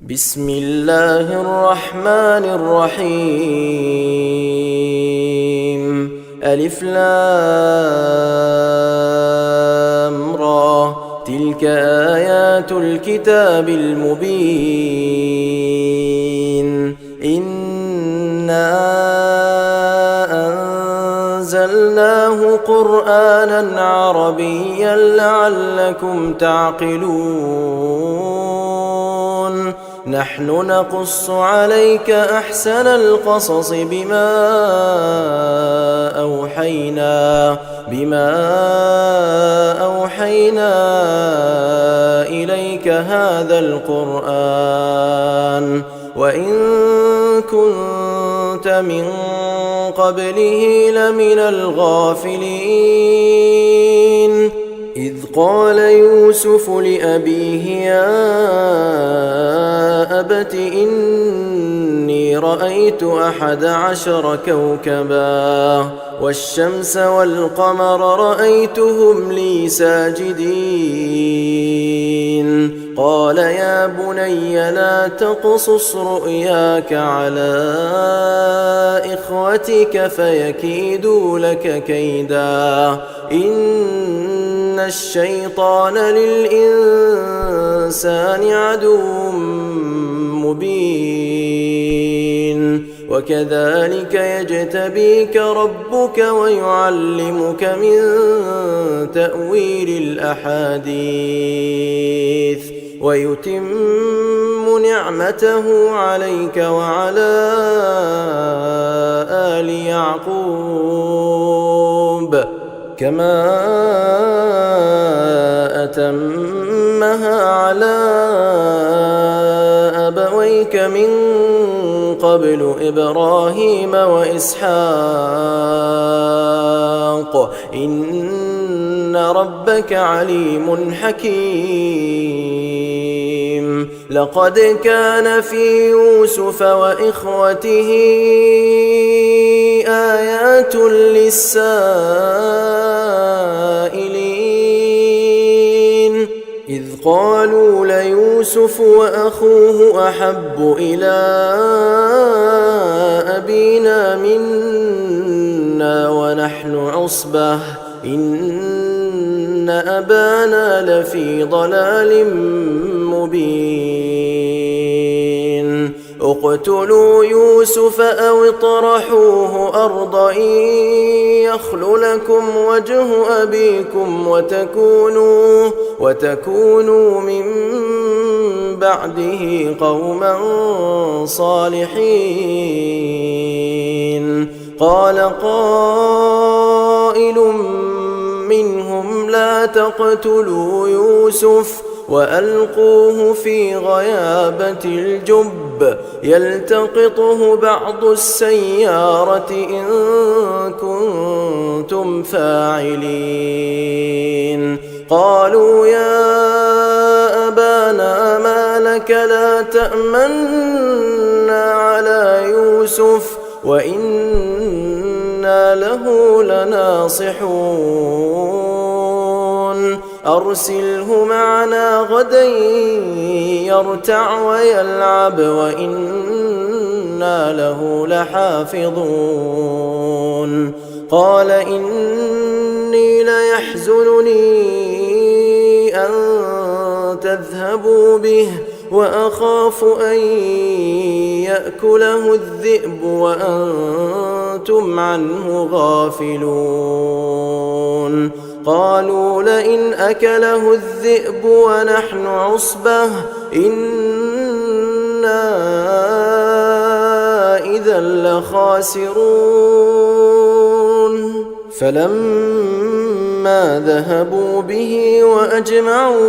بسم الله الرحمن الرحيم. ألف لام را، تلك آيات الكتاب المبين. إنا أنزلناه قرآنا عربيا لعلكم تعقلون. نحن نقص عليك أحسن القصص بما أوحينا إليك هذا القرآن، وإن كنت من قبله لمن الغافلين. إذ قال يوسف لأبيه يا أبت إني رأيت 11 كوكبا والشمس والقمر رأيتهم لي ساجدين. قال يا بني لا تقصص رؤياك على إخوتك فيكيدوا لك كيدا، إن الشيطان للإنسان عدو مبين. وكذلك يجتبيك ربك ويعلمك من تأويل الأحاديث ويتم نعمته عليك وعلى آل يعقوب كما أتمها على أبويك من قبل إبراهيم وإسحاق إن ربك عليم حكيم. لقد كان في يوسف وإخوته آيات للسائلين، إذ قالوا ليوسف وأخوه أحب إلى أبينا منا ونحن عصبة إن أبانا لفي ضلال مبين. اقتلوا يوسف أو اطرحوه أرضا يخل لكم وجه أبيكم وتكونوا من بعده قوما صالحين. قال قائل منهم لا تقتلوا يوسف وألقوه في غيابة الجب يلتقطه بعض السيارة إن كنتم فاعلين. قالوا يا أبانا ما لك لا تأمنا على يوسف وإنا له لناصحون. أرسله معنا غدا يرتع ويلعب وإنا له لحافظون. قال إني ليحزنني أن تذهبوا به وأخاف أن يأكله الذئب وأنتم عنه غافلون. قالوا لئن أكله الذئب ونحن عصبة إنا إذا لخاسرون. فلما ذهبوا به وأجمعوا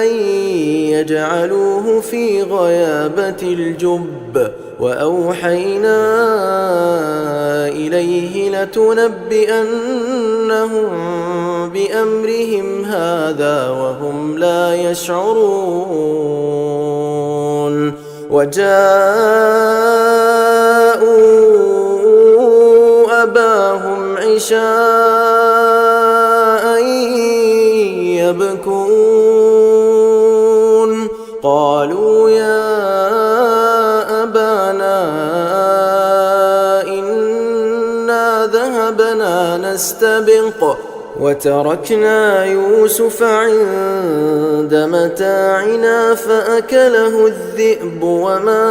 أن يجعلوه في غيابة الجب وأوحينا إليه لتنبئنهم بأمرهم هذا وهم لا يشعرون. وجاءوا أباهم عشاء يبكون. قالوا يا أبانا إنا ذهبنا نستبق وتركنا يوسف عند متاعنا فأكله الذئب وما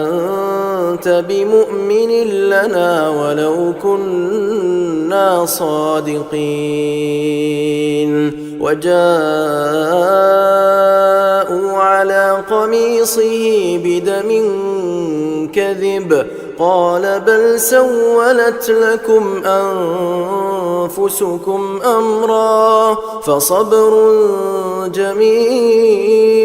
أنت بمؤمن لنا ولو كنا صادقين وجاءوا على قميصه بدم كذب قال بل سولت لكم أنفسكم أمرا فصبر جميل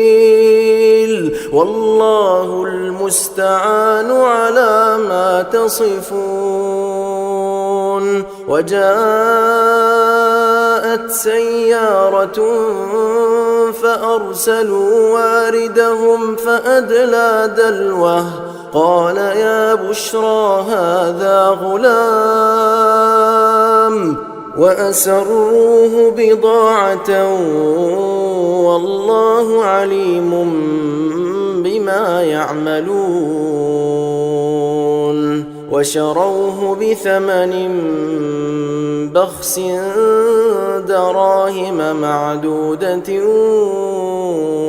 والله المستعان على ما تصفون. وجاءت سيارة فأرسلوا واردهم فأدلى دلوه قال يا بشرى هذا غلام وأسروه بضاعة والله عليم بما يعملون. وشروه بثمن بخس دراهم معدودة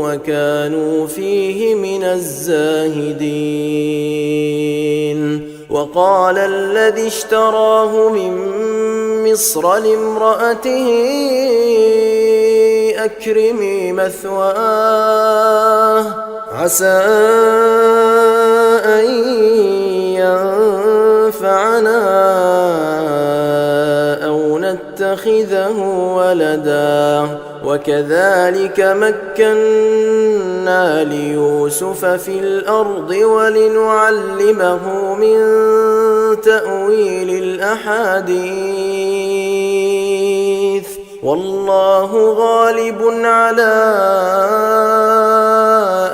وكانوا فيه من الزاهدين. وقال الذي اشتراه من مصر لامرأته أكرمي مثواه عسى أن ينفعنا أو نتخذه ولدا وكذلك مكنا ليوسف في الأرض ولنعلمه من تأويل الأحاديث والله غالب على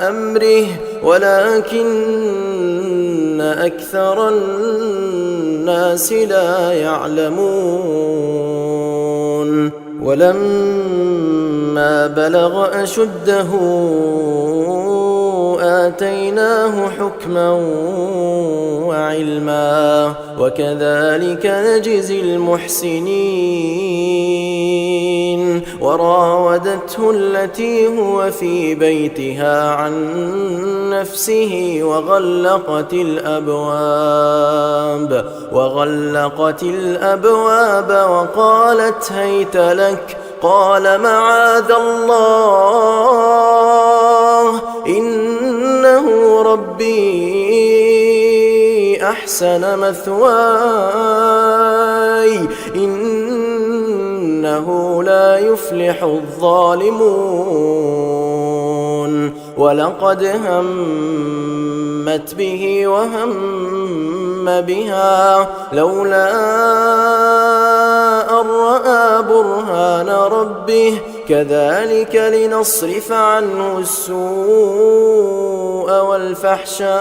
أمره ولكن أكثر الناس لا يعلمون. ولما بلغ أشده آتيناه حكما وعلما وكذلك نجزي المحسنين. وراودته التي هو في بيتها عن نفسه وغلقت الأبواب وقالت هيت لك قال معاذ الله إنه ربي أحسن مثواي إنه لا يفلح الظالمون. ولقد همت به وهم بها لولا أن رأى برهان ربه كذلك لنصرف عنه السوء والفحشاء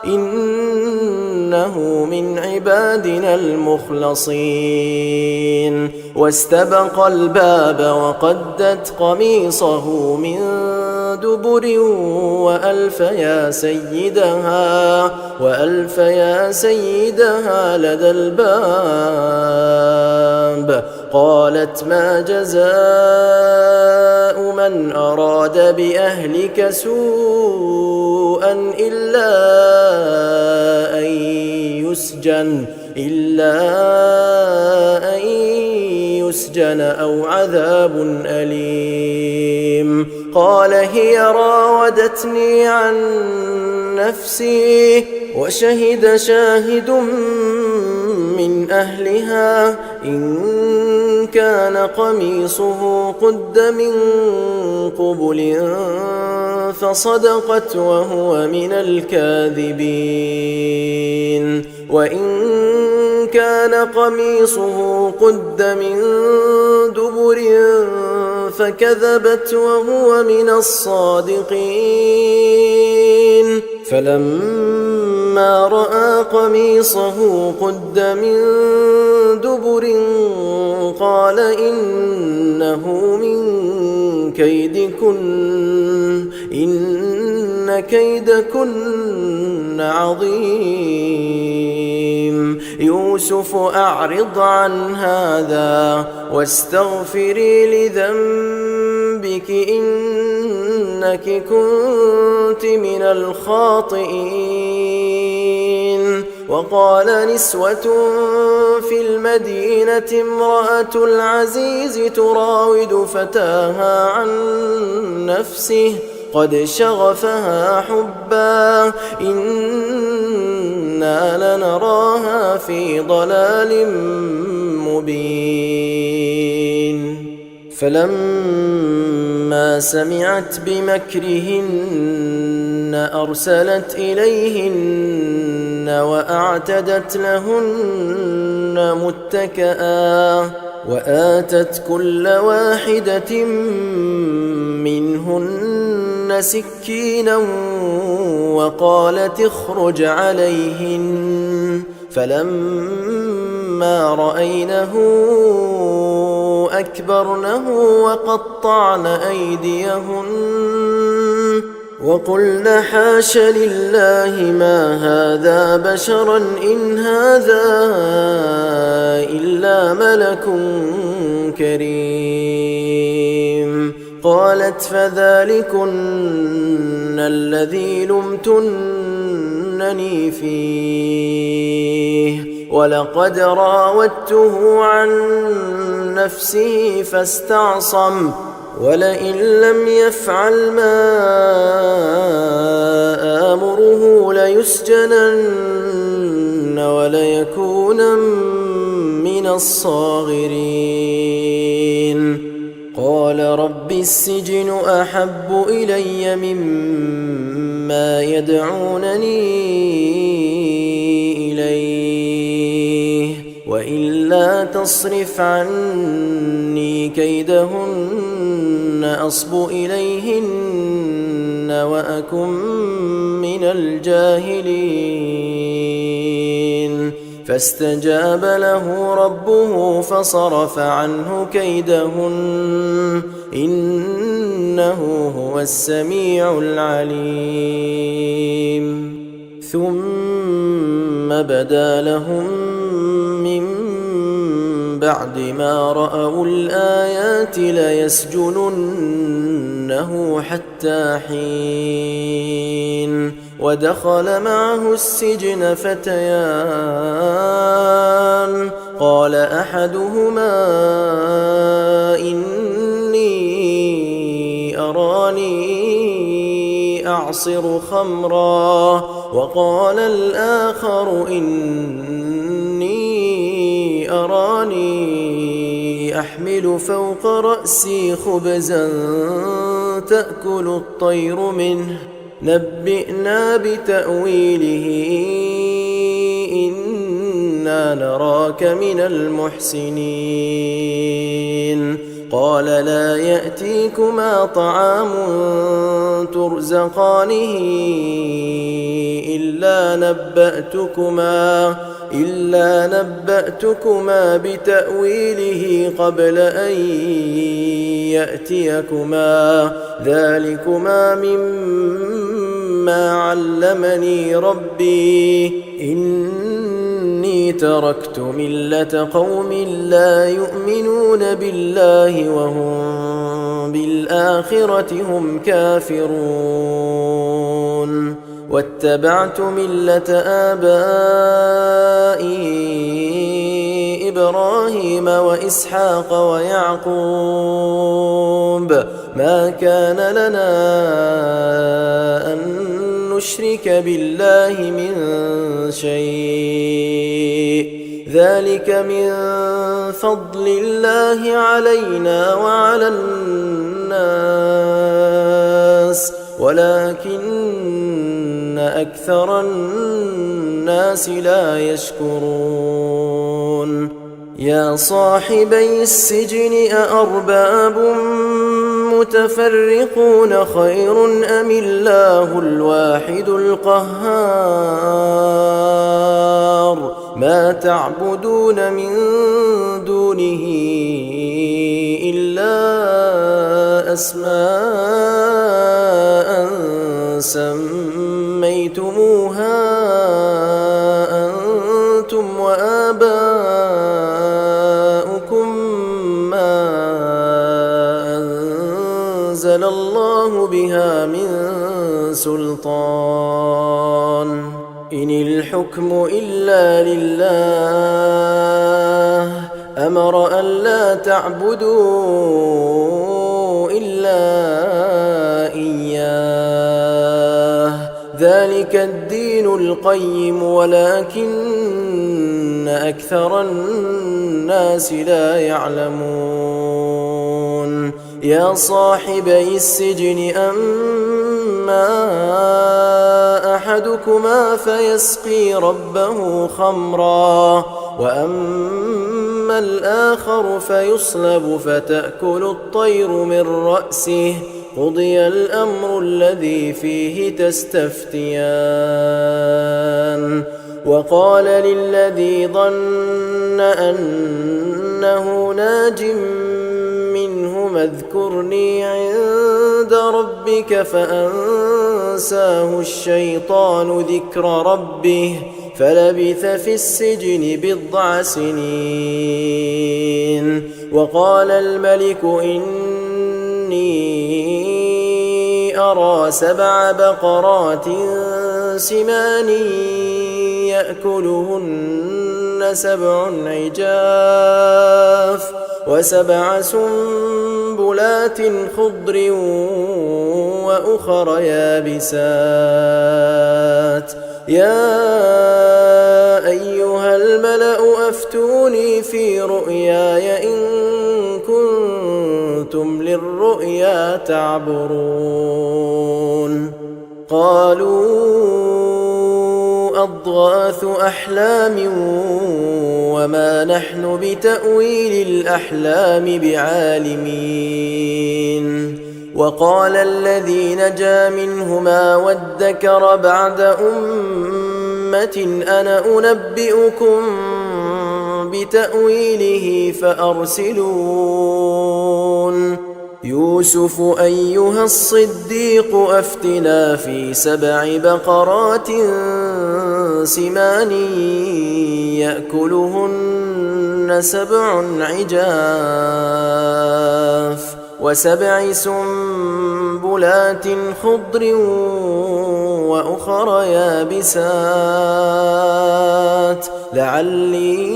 إنه من عبادنا المخلصين. واستبق الباب وقدت قميصه من دبر وألف يا سيدها لدى الباب قالت ما جزاء من أراد بأهلك سوءا إلا أن يسجن أو عذاب أليم. قال هي راودتني عن نفسي وشهد شاهد من أهلها إن كان قميصه قد من قبل فصدقت وهو من الكاذبين. وإن كان قميصه قد من دبر فكذبت وهو من الصادقين. فلما رأى قميصه قد من دبر قال إنه من إن كيدكن عظيم. يوسف أعرض عن هذا واستغفري لذنبك إنك كنت من الخاطئين. وقال نسوة في المدينة امرأة العزيز تراود فتاها عن نفسه قد شغفها حبا إنا لنراها في ضلال مبين. فلما سمعت بمكرهن أرسلت إليهن وأعتدت لهن متكئا وآتت كل واحدة منهن سكينا وقالت اخرج عليهن. فلما رأينه أكبرنه وقطعن أيديهن وقلن حاش لله ما هذا بشرا إن هذا إلا ملك كريم. قالت فذلكن الذي لمتنني فيه ولقد راودته عن نفسه فاستعصم ولئن لم يفعل ما آمره ليسجنن وليكون من الصاغرين. قال رب السجن أحب إلي مما يدعونني إليه وإلا تصرف عني كيدهن أصب إليهن وأكن من الجاهلين. فاستجاب له ربه فصرف عنه كيدهن إنه هو السميع العليم. ثم بدا لهم من بعد ما رأوا الآيات ليسجننه حتى حين. ودخل معه السجن فتيان قال أحدهما إني أراني أعصر خمرا وقال الآخر إني أراني أحمل فوق رأسي خبزا تأكل الطير منه نبئنا بتأويله إنا نراك من المحسنين. قال لا يأتيكما طعام ترزقانه إلا نبأتكما بتأويله قبل أن يأتيكما ذلكما مما علمني ربي إني تركت ملة قوم لا يؤمنون بالله وهم بالآخرة هم كافرون واتبعت ملة آبائي إبراهيم وإسحاق ويعقوب ما كان لنا أن نشرك بالله من شيء ذلك من فضل الله علينا وعلى الناس ولكن أكثر الناس لا يشكرون. يا صاحبي السجن أأرباب متفرقون خير أم الله الواحد القهار ما تعبدون من دونه إلا أسماء سميتموها أنتم وآباؤكم ما أنزل الله بها من سلطان إن الحكم إلا لله أمر ألا تعبدوا إلا إياه ذلك الدين القيم ولكن أكثر الناس لا يعلمون يا صاحبي السجن أما أحدكما فيسقي ربه خمرا وأما الآخر فيصلب فتأكل الطير من رأسه قضي الأمر الذي فيه تستفتيان وقال للذي ظن أنه ناج منهما اذكرني عند ربك فأنساه الشيطان ذكر ربه فلبث في السجن 9 سنين وقال الملك إني أرى 7 بقرات سمان يأكلهن 7 عجاف و7 سنبلات خضر وأخر يابسات يا أيها الملأ أفتوني في رؤياي إن كنتم للرؤيا تعبرون قالوا أضغاث أحلام وما نحن بتأويل الأحلام بعالمين وقال الذي نجا منهما وادكر بعد أمة أنا أنبئكم بتأويله فأرسلون يوسف أيها الصديق أفتنا في 7 بقرات سمان يأكلهن 7 عجاف و7 سنبلات خضر وأخر يابسات لعلي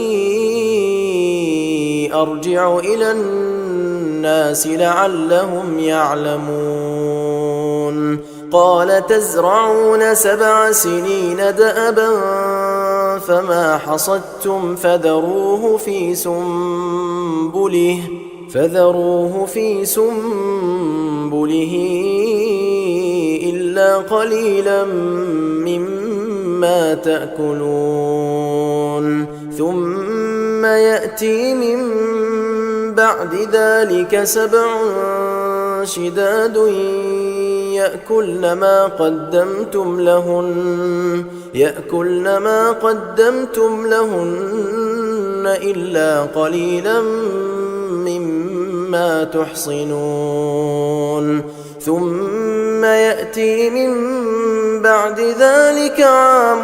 أرجع إلى الناس لعلهم يعلمون قال تزرعون 7 سنين دأبا فما حصدتم فذروه في سنبله إلا قليلا مما تأكلون ثم يأتي من بعد ذلك 7 شداد يأكلن ما قدمتم لهن إلا قليلا مما تحصنون ثم يأتي من بعد ذلك عام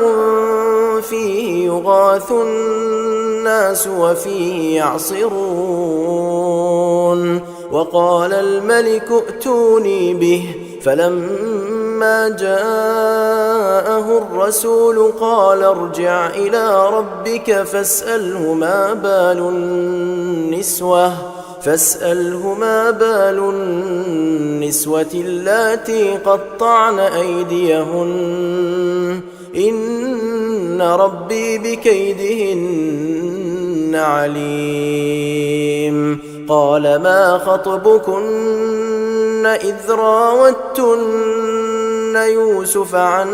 فيه يغاث الناس وفيه يعصرون وقال الملك ائتوني به فلما جاءه الرسول قال ارجع إلى ربك فاسأله ما بال النسوة اللاتي قطعن أيديهن إن ربي بكيدهن عليم قال ما خطبكن إذ راوتن يوسف عن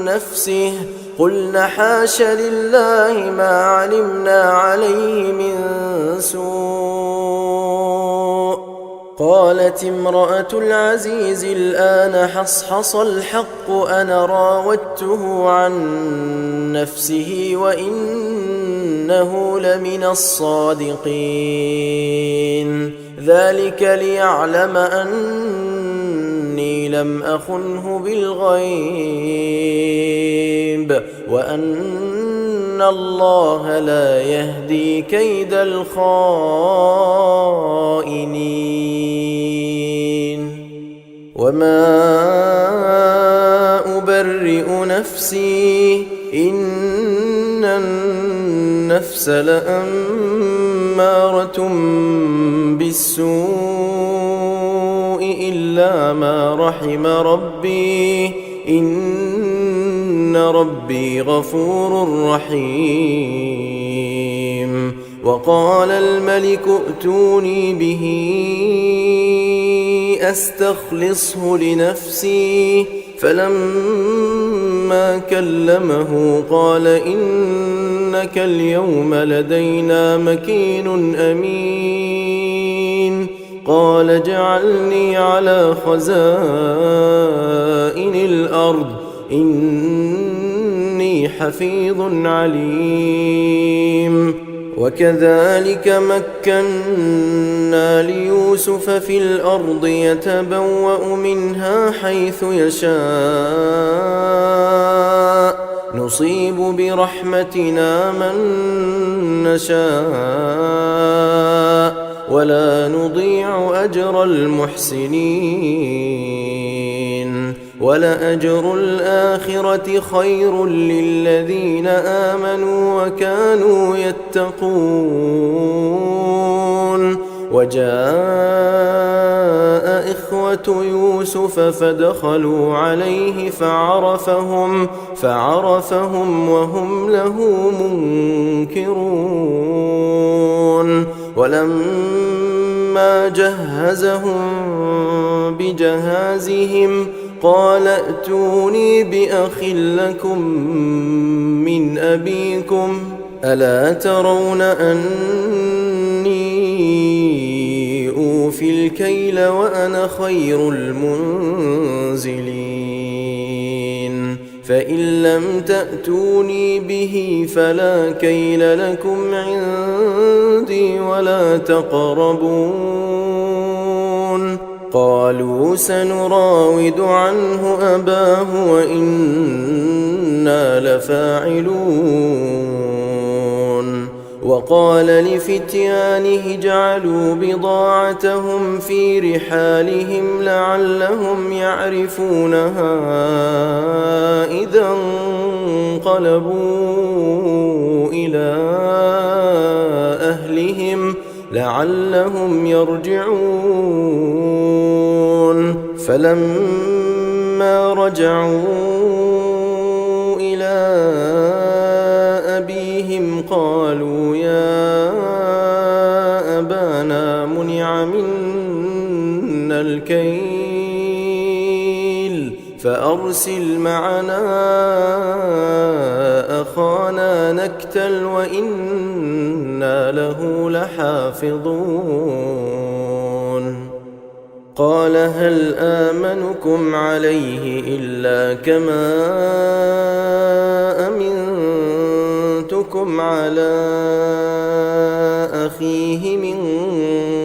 نفسه قلن حاش لله ما علمنا عليه من سوء قالت امرأة العزيز الآن حصحص الحق أنا راودته عن نفسه وإنه لمن الصادقين ذلك ليعلم أني لم أخنه بالغيب وأن الله لا يهدي كيد الخائنين وما أبرئ نفسي إن النفس لأمارة بالسوء إلا ما رحم ربي إن ربي غفور رحيم وقال الملك ائتوني به أستخلصه لنفسي فلما كلمه قال إنك اليوم لدينا مكين أمين قال اجعلني على خزائن الأرض إني حفيظ عليم وكذلك مكنا ليوسف في الأرض يتبوأ منها حيث يشاء نصيب برحمتنا من نشاء ولا نضيع أجر المحسنين ولأجر الآخرة خير للذين آمنوا وكانوا يتقون وجاء إخوة يوسف فدخلوا عليه فعرفهم وهم له منكرون ولما جهزهم بجهازهم قال ائتوني بأخ لكم من أبيكم ألا ترون أني أوفي الكيل وأنا خير المنزلين فإن لم تأتوني به فلا كيل لكم عندي ولا تقربون قالوا سنراود عنه أباه وإنا لفاعلون وقال لفتيانه اجعلوا بضاعتهم في رحالهم لعلهم يعرفونها إذا انقلبوا إلى أهلهم لعلهم يرجعون فلما رجعوا إلى أبيهم قالوا يا أبانا منع منا الكيل فأرسل معنا أخانا نكتل وإنا له لحافظون قال هل آمنكم عليه إلا كما أمنتكم على أخيه من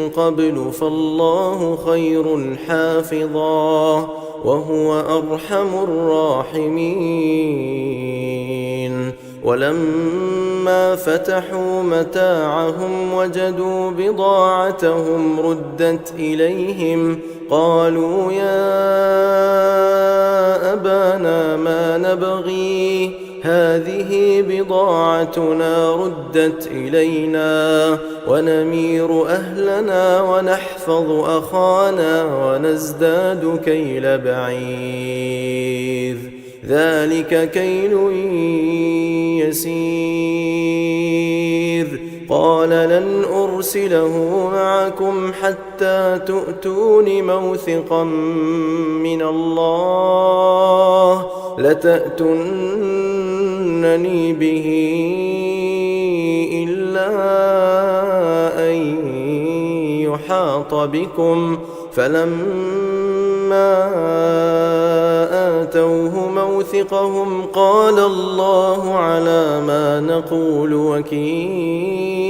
قبل فالله خير حافظا وهو أرحم الراحمين ولما فتحوا متاعهم وجدوا بضاعتهم ردت إليهم قالوا يا أبانا ما نبغي هذه بضاعتنا ردت إلينا ونمير أهلنا ونحفظ أخانا ونزداد كيل بعير ذلك كيل يسير قال لن أرسله معكم حتى تؤتون موثقا من الله لتأتونني به إلا أن يحاط بكم فلما آتوه موثقهم قال الله على ما نقول وكيل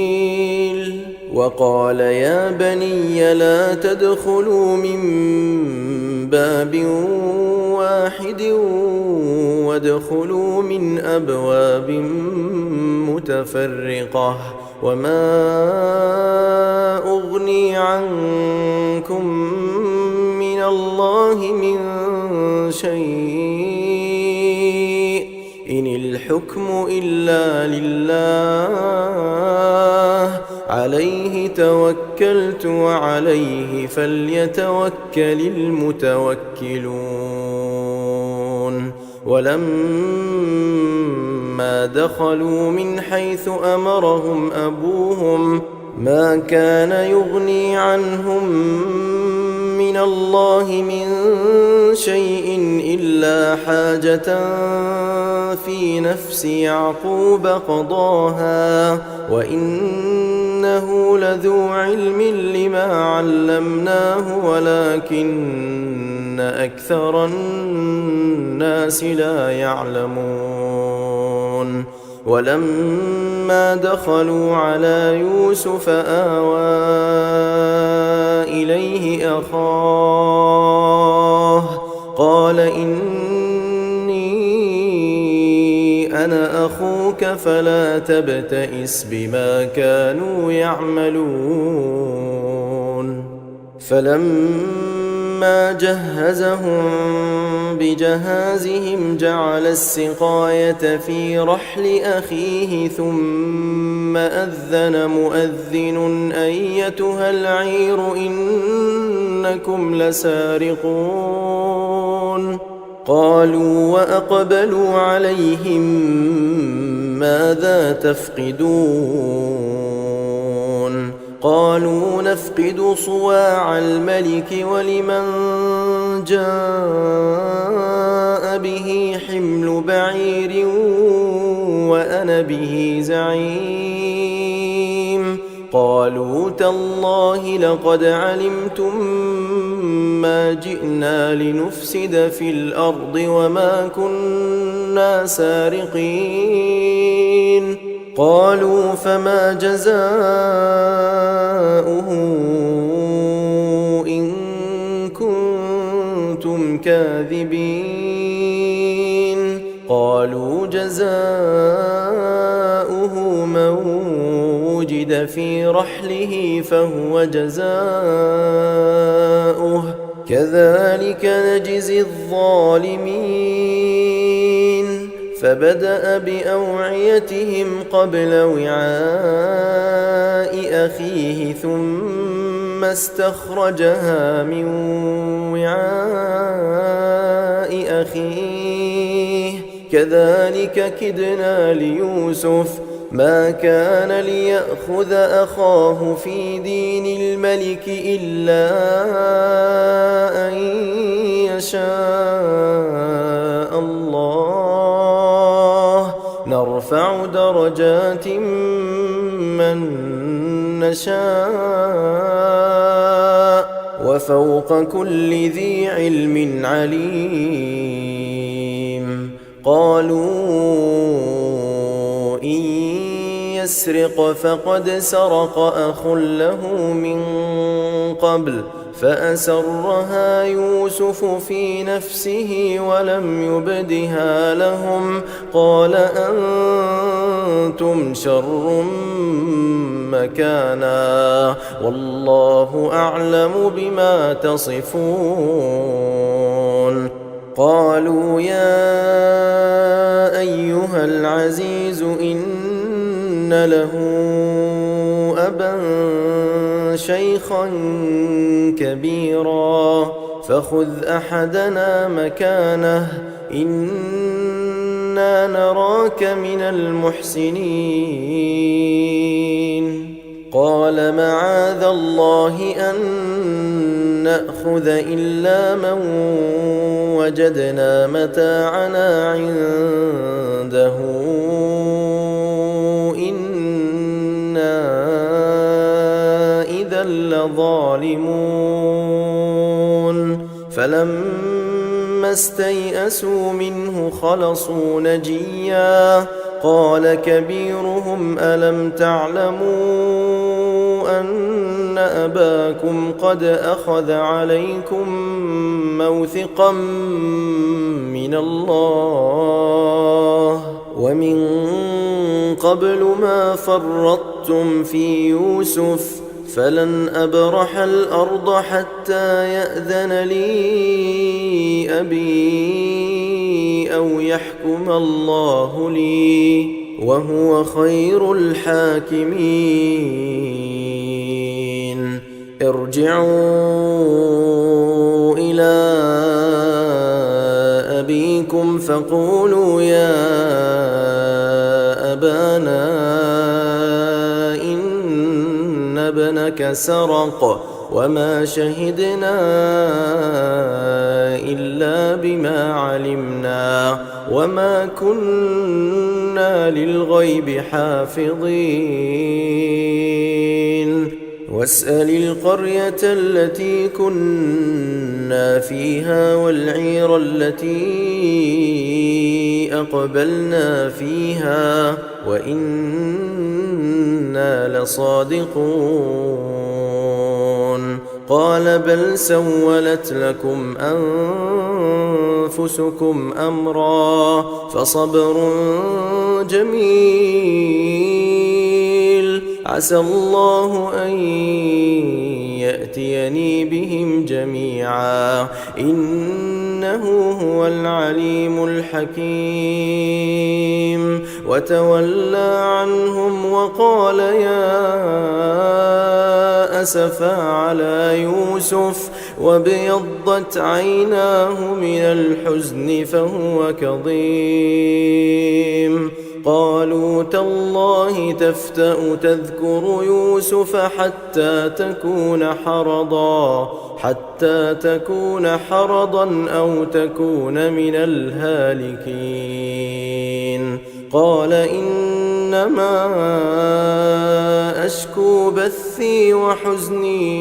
وقال يا بني لا تدخلوا من باب واحد وادخلوا من أبواب متفرقة وما أغني عنكم من الله من شيء إن الحكم إلا لله عليه توكلت وعليه فليتوكل المتوكلون ولما دخلوا من حيث أمرهم أبوهم ما كان يغني عنهم من الله من شيء إلا حاجة في نفس يعقوب قضاها وإنه لذو علم لما علمناه ولكن أكثر الناس لا يعلمون ولما دخلوا على يوسف آوى إليه أخاه قال إني أنا أخوك فلا تبتئس بما كانوا يعملون فلما جهزهم بجهازهم جعل السقاية في رحل أخيه ثم أذن مؤذن أيتها العير إنكم لسارقون قالوا وأقبلوا عليهم ماذا تفقدون قالوا نفقد صواع الملك ولمن جاء به حمل بعير وأنا به زعيم قالوا تالله لقد علمتم ما جئنا لنفسد في الأرض وما كنا سارقين قالوا فما جزاؤه إن كنتم كاذبين قالوا جزاؤه من وجد في رحله فهو جزاؤه كذلك نجزي الظالمين فبدأ بأوعيتهم قبل وعاء أخيه ثم استخرجها من وعاء أخيه كذلك كدنا ليوسف ما كان ليأخذ أخاه في دين الملك إلا أن يشاء الله نرفع درجات من نشاء وفوق كل ذي علم عليم قالوا إن يسرق فقد سرق أخ له من قبل فأسرها يوسف في نفسه ولم يبدها لهم قال أنتم شر مكانا والله أعلم بما تصفون قالوا يا أيها العزيز إن له أبا شيخا كبيرا فخذ أحدنا مكانه إنا نراك من المحسنين قال معاذ الله أن نأخذ إلا من وجدنا متاعنا عنده إنا إذا لظالمون فلما استيئسوا منه خلصوا نجيا قال كبيرهم ألم تعلموا أن أباكم قد أخذ عليكم موثقا من الله ومن قبل ما فرطتم في يوسف فلن أبرح الأرض حتى يأذن لي أبي أو يحكم الله لي وهو خير الحاكمين. ارجعوا إلى أبيكم فقولوا يا أبانا إن ابنك سرق وما شهدنا إلا بما علمنا وما كنا للغيب حافظين. واسأل القرية التي كنا فيها والعير التي أقبلنا فيها وإنا لصادقون. قال بل سولت لكم أنفسكم أمرا فصبر جميل عسى الله أن يأتيني بهم جميعا إنه هو العليم الحكيم. وتولى عنهم وقال يا أسفا على يوسف وابيضت عيناه من الحزن فهو كظيم. قالوا تالله تفتأ تذكر يوسف حتى تكون حرضا أو تكون من الهالكين. قال إنما أشكو بثي وحزني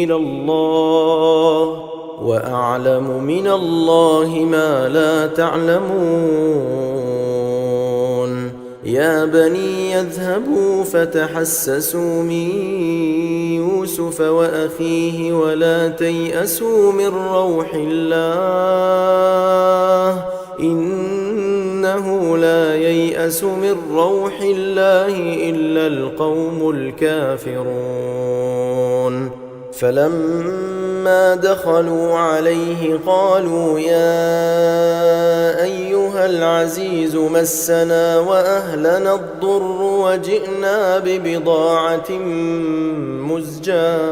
إلى الله وأعلم من الله ما لا تعلمون. يا بني يذهبوا فتحسسوا من يوسف وأخيه ولا تيأسوا من روح الله إنه لا ييأس من روح الله إلا القوم الكافرون. فلما دخلوا عليه قالوا يا أيها العزيز مسنا وأهلنا الضر وجئنا ببضاعة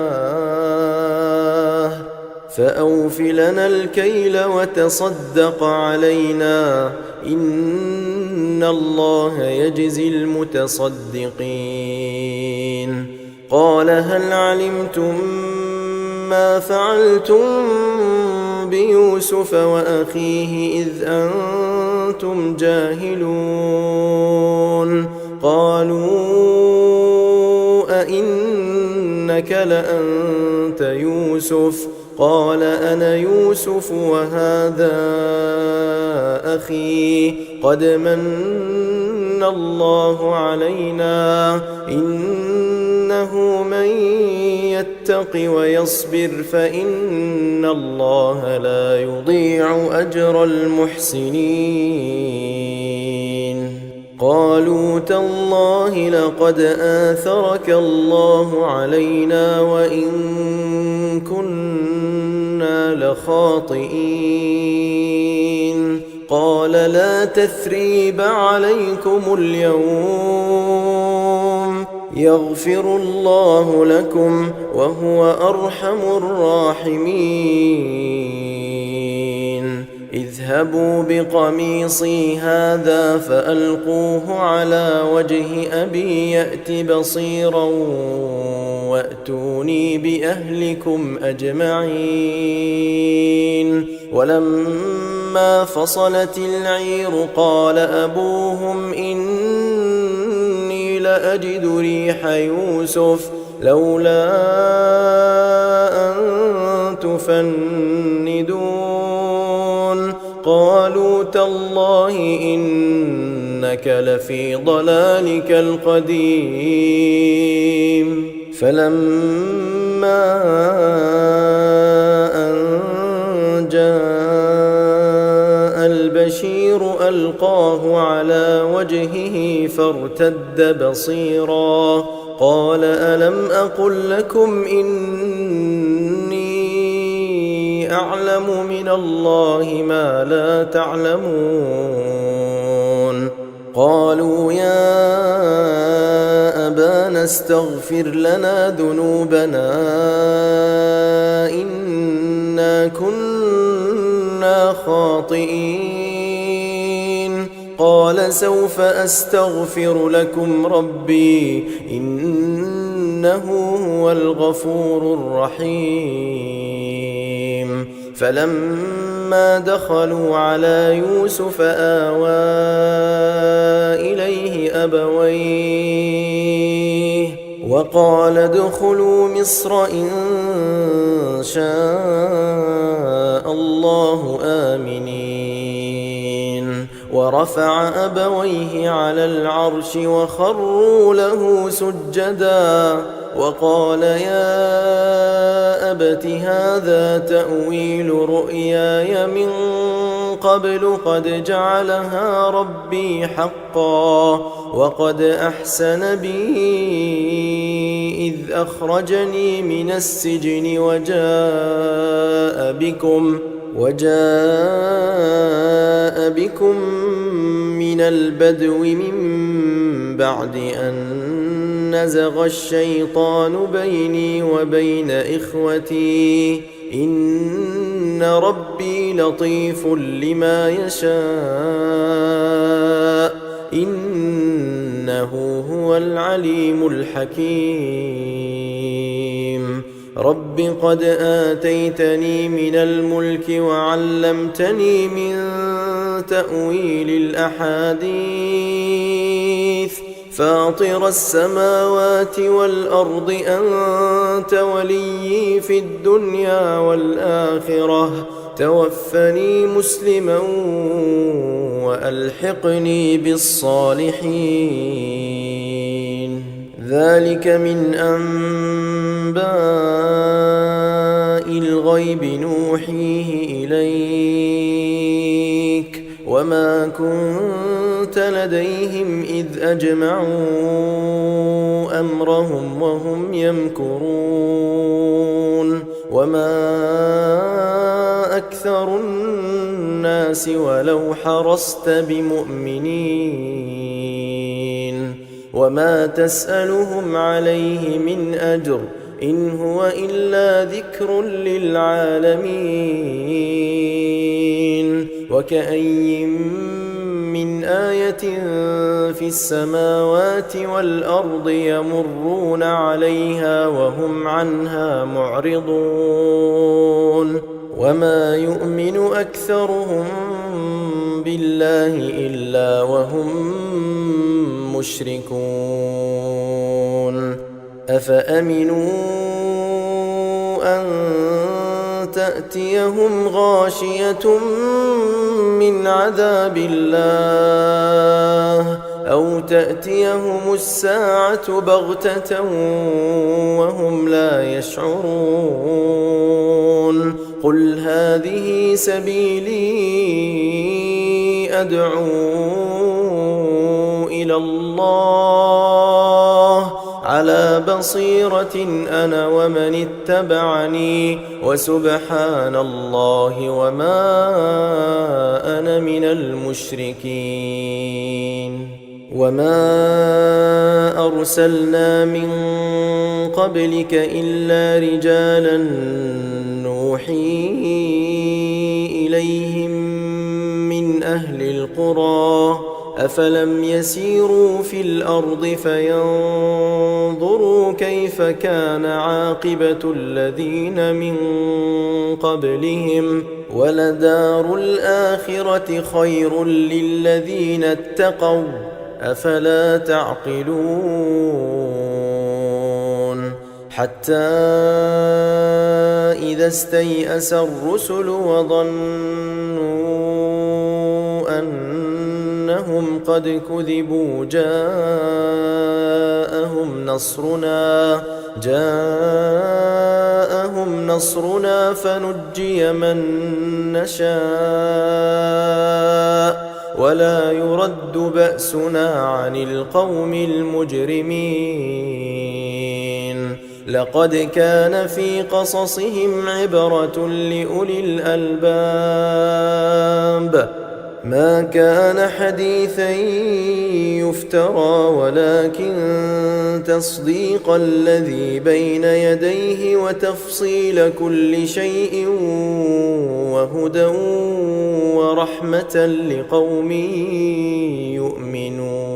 مزجاة فأوف لنا الكيل وتصدق علينا إن الله يجزي المتصدقين. قال هل علمتم ما فعلتم بيوسف وأخيه إذ أنتم جاهلون؟ قالوا أئنك لأنت يوسف؟ قال أنا يوسف وهذا أخي قد من الله علينا إنه من يتق ويصبر فإن الله لا يضيع أجر المحسنين. قالوا تالله لقد آثرك الله علينا وإن كنا لخاطئين. قال لا تثريب عليكم اليوم يغفر الله لكم وهو أرحم الراحمين. اذهبوا بقميصي هذا فألقوه على وجه أبي يأت بصيرا وأتوني بأهلكم أجمعين. ولما فصلت العير قال أبوهم إني لأجد ريح يوسف لولا أن تفندون. قالوا تالله إنك إنك لفي ضلالك القديم. فلما أن جاء البشير ألقاه على وجهه فارتد بصيرا قال ألم أقل لكم إني أعلم من الله ما لا تعلمون. قالوا يا أبانا استغفر لنا ذنوبنا إنا كنا خاطئين. قال سوف أستغفر لكم ربي إنه هو الغفور الرحيم. فلما دخلوا على يوسف آوى إليه أبويه وقال ادخلوا مصر إن شاء الله آمنين. ورفع أبويه على العرش وخروا له سجدا وقال يا أبت هذا تأويل رؤياي من قبل قد جعلها ربي حقا وقد أحسن بي إذ أخرجني من السجن وجاء بكم من البدو من بعد أن نزغ الشيطان بيني وبين إخوتي إن ربي لطيف لما يشاء إنه هو العليم الحكيم. رب قد آتيتني من الملك وعلمتني من تأويل الأحاديث فاطر السماوات والأرض أنت وليي في الدنيا والآخرة توفني مسلما وألحقني بالصالحين. ذلك من أنباء الغيب نوحيه إليك وما كنت لديهم إذ أجمعوا أمرهم وهم يمكرون. وما أكثر الناس ولو حرصت بمؤمنين وما تسألهم عليه من أجر إن هو إلا ذكر للعالمين. وكأي من آية في السماوات والأرض يمرون عليها وهم عنها معرضون وما يؤمن أكثرهم بالله إلا وهم مشركون. أفأمنوا أن تأتيهم غاشية من عذاب الله أو تأتيهم الساعة بغتة وهم لا يشعرون. قل هذه سبيلي أدعو إلى الله على بصيرة أنا ومن اتبعني وسبحان الله وما أنا من المشركين. وما أرسلنا من قبلك إلا رجالا نوحي إليهم من أهل القرى أفلم يسيروا في الأرض فينظروا كيف كان عاقبة الذين من قبلهم ولدار الآخرة خير للذين اتقوا أفلا تعقلون. حتى إذا استيأس الرسل وظنوا أنهم أنهم قد كذبوا جاءهم نصرنا فنجي من نشاء ولا يرد بأسنا عن القوم المجرمين. لقد كان في قصصهم عبرة لأولي الألباب ما كان حديثا يفترى ولكن تصديق الذي بين يديه وتفصيل كل شيء وهدى ورحمة لقوم يؤمنون.